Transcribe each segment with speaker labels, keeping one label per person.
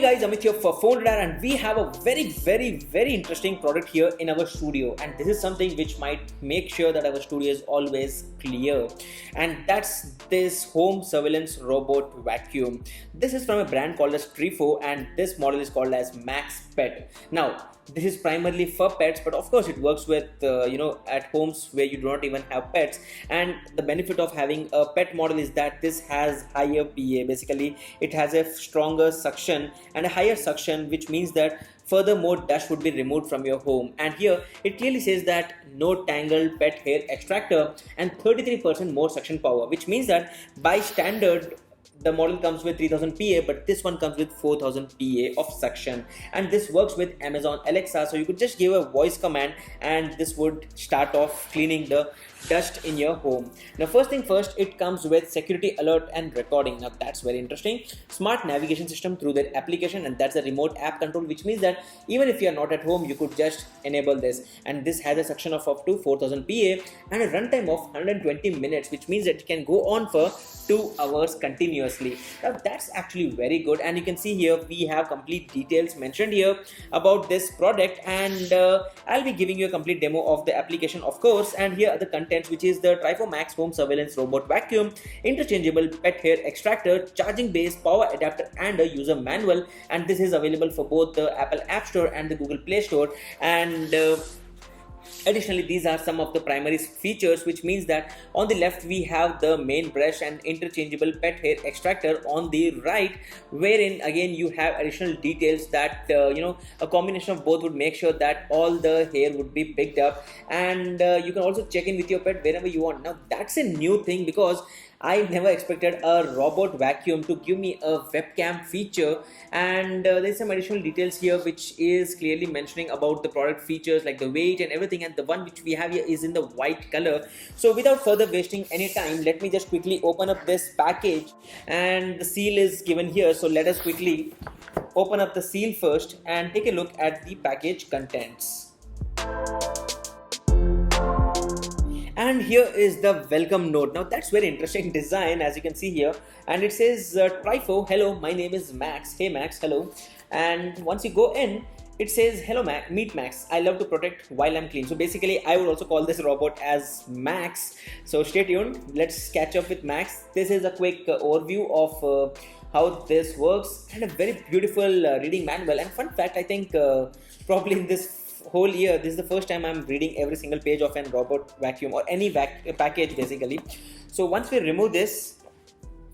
Speaker 1: Hey guys, Amit here for Phone Radar, and we have a very interesting product here in our studio, and this is something which might make sure that our studio is always clear, and that's this home surveillance robot vacuum. This is from a brand called as Trifo, and this model is called as Max Pet. Now this is primarily for pets, but of course it works with at homes where you do not even have pets. And the benefit of having a pet model is that this has higher PA. Basically it has a stronger suction and a higher suction, which means that furthermore dust would be removed from your home. And here it clearly says that no tangled pet hair extractor and 33% more suction power, which means that by standard the model comes with 3000 PA, but this one comes with 4000 PA of suction. And this works with Amazon Alexa, so you could just give a voice command and this would start off cleaning the dust in your home. Now first thing first, it comes with security alert and recording. Now that's very interesting. Smart navigation system through their application, and that's a remote app control, which means that even if you are not at home, you could just enable this. And this has a suction of up to 4000 PA and a runtime of 120 minutes, which means that it can go on for 2 hours continuously. Now that's actually very good, and you can see here we have complete details mentioned here about this product, and I'll be giving you a complete demo of the application, of course. And here are the contents, which is the Trifo Max Home Surveillance Robot Vacuum, interchangeable pet hair extractor, charging base, power adapter, and a user manual. And this is available for both the Apple App Store and the Google Play Store. And additionally, these are some of the primary features, which means that on the left we have the main brush and interchangeable pet hair extractor on the right, wherein again you have additional details that a combination of both would make sure that all the hair would be picked up. And you can also check in with your pet whenever you want. Now that's a new thing, because I never expected a robot vacuum to give me a webcam feature. And there's some additional details here which is clearly mentioning about the product features, like the weight and everything, and the one which we have here is in the white color. So without further wasting any time, let me just quickly open up this package, and the seal is given here. So let us quickly open up the seal first and take a look at the package contents. And here is the welcome note. Now that's very interesting design, as you can see here, and it says Trifo, hello, my name is Max. Hey Max, hello. And once you go in, it says hello meet Max, I love to protect while I'm clean. So basically I would also call this robot as Max. So stay tuned, let's catch up with Max. This is a quick overview of how this works, and a very beautiful reading manual. And fun fact, I think probably in this whole year, this is the first time I'm reading every single page of a robot vacuum or any package basically. So once we remove this,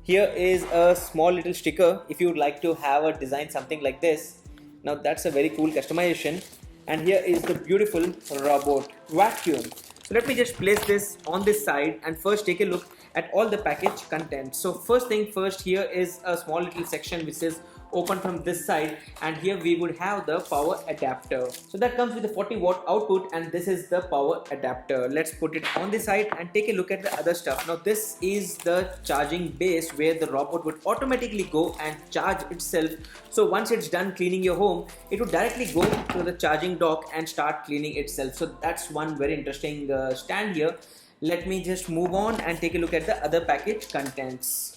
Speaker 1: here is a small little sticker if you would like to have a design something like this. Now that's a very cool customization. And here is the beautiful robot vacuum. So let me just place this on this side and first take a look at all the package contents. So first thing first, here is a small little section which says open from this side, and here we would have the power adapter. So that comes with a 40-watt output, and this is the power adapter. Let's put it on the side and take a look at the other stuff. Now this is the charging base, where the robot would automatically go and charge itself. So once it's done cleaning your home, it would directly go to the charging dock and start cleaning itself. So that's one very interesting stand here. Let me just move on and take a look at the other package contents.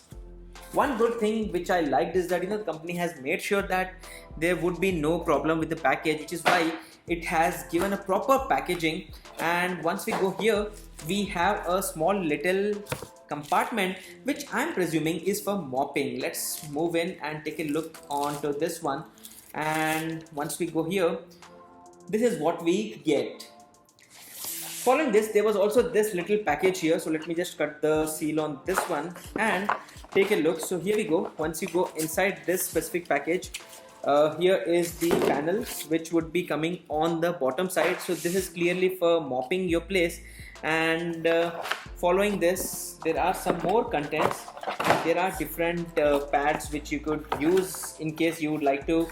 Speaker 1: One good thing which I liked is that the company has made sure that there would be no problem with the package, which is why it has given a proper packaging. And once we go here, we have a small little compartment which I'm presuming is for mopping. Let's move in and take a look onto this one. And once we go here, this is what we get. Following this, there was also this little package here. So let me just cut the seal on this one and take a look. So here we go. Once you go inside this specific package, here is the panel which would be coming on the bottom side. So this is clearly for mopping your place. And following this, there are some more contents. There are different pads which you could use in case you would like to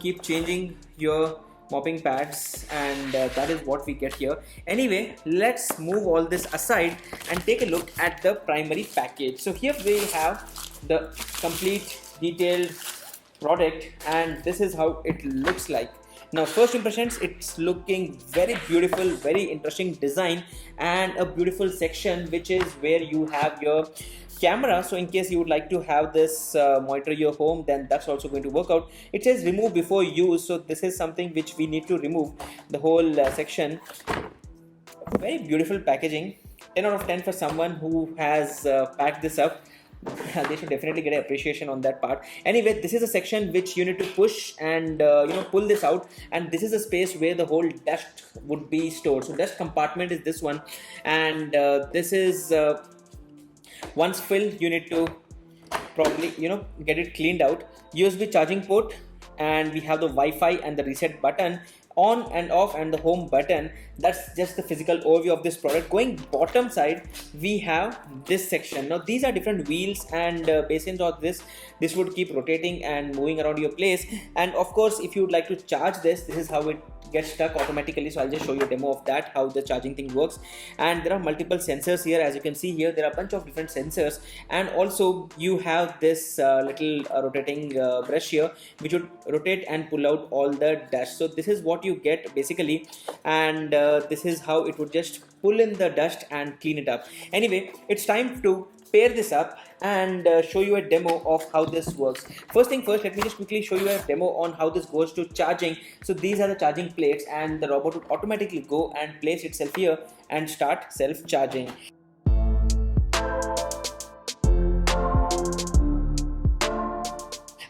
Speaker 1: keep changing your mopping pads, and that is what we get here. Anyway, let's move all this aside and take a look at the primary package. So here we have the complete detailed product, and this is how it looks like. Now first impressions, it's looking very beautiful, very interesting design, and a beautiful section which is where you have your camera, so in case you would like to have this monitor your home, then that's also going to work out. It says remove before use, so this is something which we need to remove the whole section. Very beautiful packaging. 10 out of 10 for someone who has packed this up. They should definitely get an appreciation on that part. Anyway, this is a section which you need to push and pull this out, and this is a space where the whole dust would be stored. So dust compartment is this one, and this is once filled, you need to probably get it cleaned out. USB charging port, and we have the Wi-Fi and the reset button, on and off, and the home button. That's just the physical overview of this product. Going bottom side, we have this section. Now these are different wheels and basins of this would keep rotating and moving around your place. And of course, if you would like to charge this is how it gets stuck automatically. So I'll just show you a demo of that, how the charging thing works. And there are multiple sensors here. As you can see here, there are a bunch of different sensors, and also you have this little rotating brush here which would rotate and pull out all the dust. So this is what you get basically, and this is how it would just pull in the dust and clean it up. Anyway, it's time to pair this up and show you a demo of how this works. First thing first, let me just quickly show you a demo on how this goes to charging. So these are the charging plates, and the robot would automatically go and place itself here and start self-charging.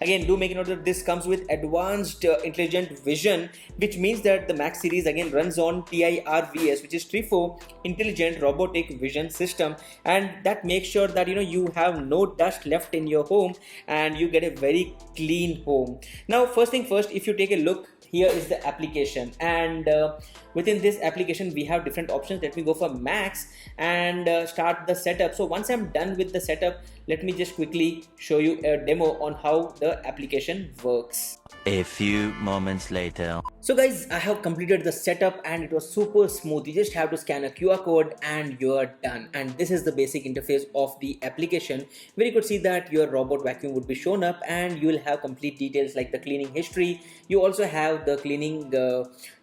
Speaker 1: Again, do make a note that this comes with advanced intelligent vision, which means that the Max series again runs on TIRVS, which is Trifo Intelligent Robotic Vision System, and that makes sure that you have no dust left in your home and you get a very clean home. Now, first thing first, if you take a look, here is the application, and within this application we have different options. Let me go for Max and start the setup. So once I'm done with the setup, let me just quickly show you a demo on how the application works.
Speaker 2: A few moments later.
Speaker 1: So guys, I have completed the setup and it was super smooth. You just have to scan a QR code and you're done. And this is the basic interface of the application, where you could see that your robot vacuum would be shown up and you will have complete details like the cleaning history. You also have the cleaning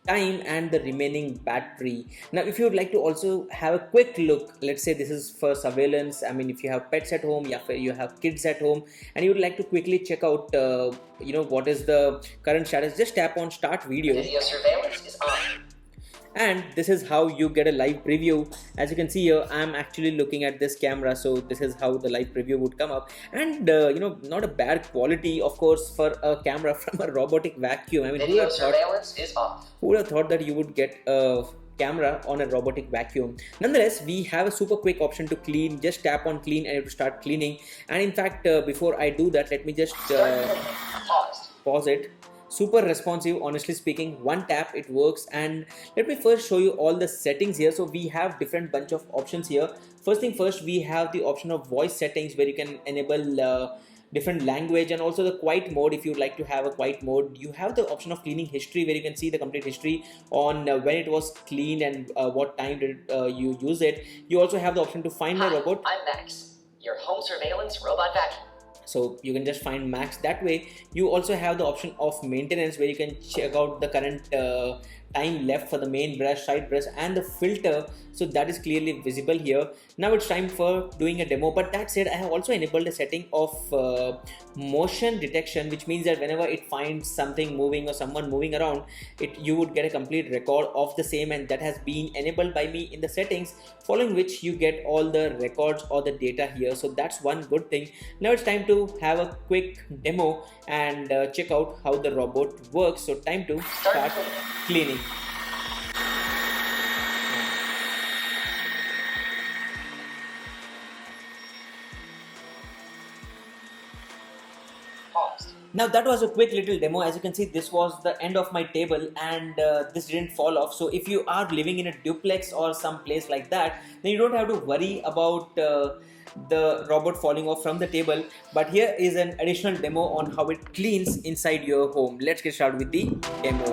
Speaker 1: time and the remaining battery. Now if you would like to also have a quick look, let's say this is for surveillance. I mean, if you have pets at home, you have kids at home, and you would like to quickly check out what is the current status, just tap on start video.
Speaker 3: Video surveillance is on.
Speaker 1: And this is how you get a live preview. As you can see here, I'm actually looking at this camera, so this is how the live preview would come up. And not a bad quality, of course, for a camera from a robotic vacuum. I mean,
Speaker 3: Video surveillance is off.
Speaker 1: who would have thought that you would get a camera on a robotic vacuum? Nonetheless, we have a super quick option to clean. Just tap on clean and it will start cleaning. And in fact, before I do that, let me just pause it. Super responsive, honestly speaking. One tap, it works. And let me first show you all the settings here. So we have different bunch of options here. First thing first, we have the option of voice settings, where you can enable different language, and also the quiet mode. If you'd like to have a quiet mode, you have the option of cleaning history, where you can see the complete history on when it was cleaned and what time did you use it. You also have the option to find the robot.
Speaker 3: I'm Max, your home surveillance robot vacuum.
Speaker 1: So you can just find Max that way. You also have the option of maintenance, where you can check out the current time left for the main brush, side brush, and the filter. So that is clearly visible here. Now it's time for doing a demo. But that said, I have also enabled a setting of motion detection, which means that whenever it finds something moving or someone moving around, you would get a complete record of the same, and that has been enabled by me in the settings, following which you get all the records or the data here. So that's one good thing. Now it's time to have a quick demo and check out how the robot works. So time to start cleaning. Now that was a quick little demo. As you can see, this was the end of my table, and this didn't fall off. So if you are living in a duplex or some place like that, then you don't have to worry about the robot falling off from the table. But here is an additional demo on how it cleans inside your home. Let's get started with the demo.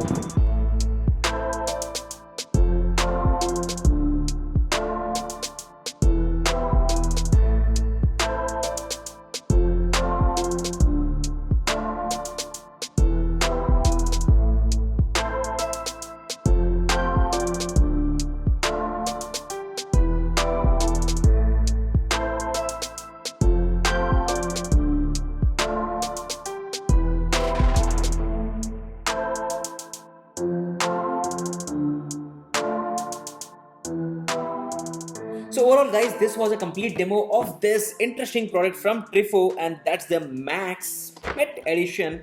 Speaker 1: So overall guys, this was a complete demo of this interesting product from Trifo, and that's the Max Pet Edition.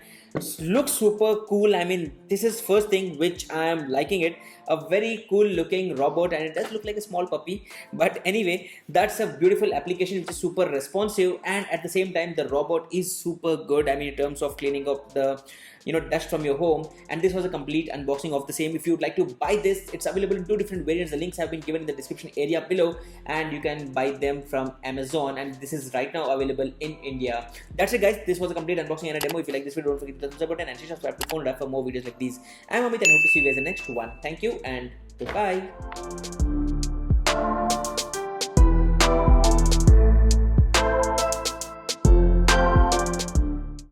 Speaker 1: Looks super cool. I mean, this is first thing which I am liking it. A very cool looking robot, and it does look like a small puppy. But anyway, that's a beautiful application which is super responsive, and at the same time the robot is super good. I mean, in terms of cleaning up the dust from your home. And this was a complete unboxing of the same. If you'd like to buy this, it's available in 2 different variants. The links have been given in the description area below, and you can buy them from Amazon, and this is right now available in India. That's it guys, this was a complete unboxing and a demo. If you like this video, don't forget to hit the thumbs up button and subscribe to Phone Lab for more videos like these. I'm Amit and hope to see you guys in the next one. Thank you and goodbye.